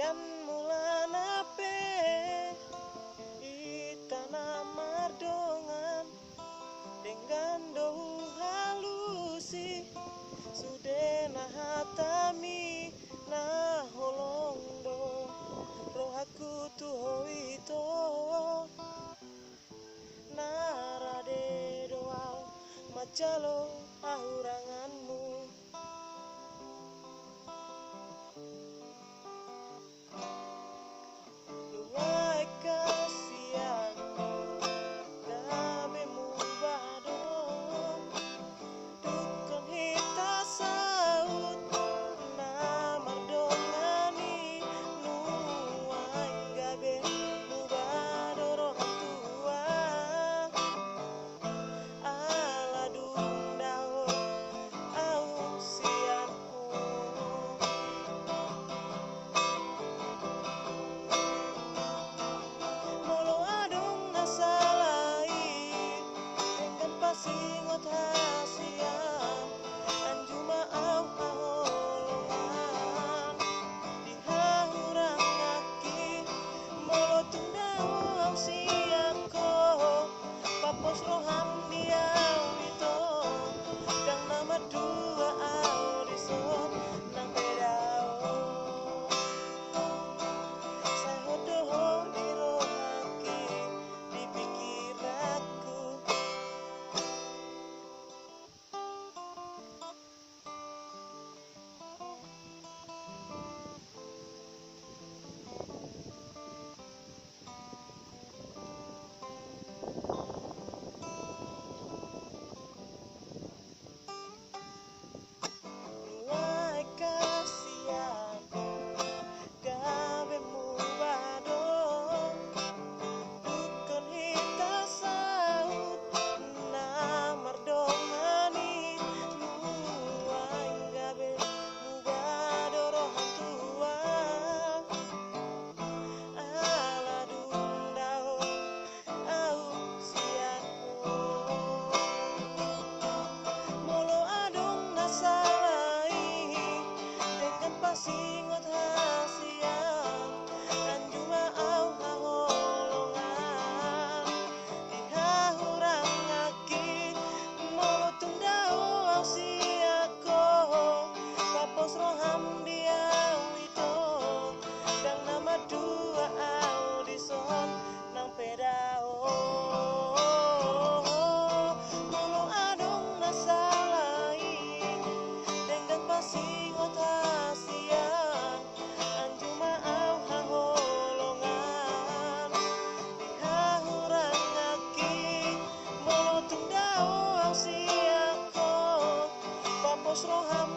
kan mulana pe itana mardongan dengan dohu halusi sudena hatami na holong do rohaku tu hoito narade doal macalo ahuranganmu. Luai kasihanku gabe mubado dukon hita saut na mardongani nuai gabe mubado rohan tua ala dundao au sianku molo adong nasalai dengan pasingot hasian anjuma au haholongan dihahurang aki molo tundao au siako papos roham diau itu dan nama dua au disot nang bedao sahodoho di rohaki di pikiranku. Luai kasihanku gabe mubado dukon hita saut na mardongani nuai gabe mubado rohan tua ala dundao au sianku molo adong nasalai dengan pasingot hasian anjuma au haholongan dihahurang aki molo tundao au siako papos roham diau itu dan nama dua au dison nang pedao molo adong nasalai dengan pasingot hasian anjuma au haholongan dihahurang aki molo tundao au siako papos roham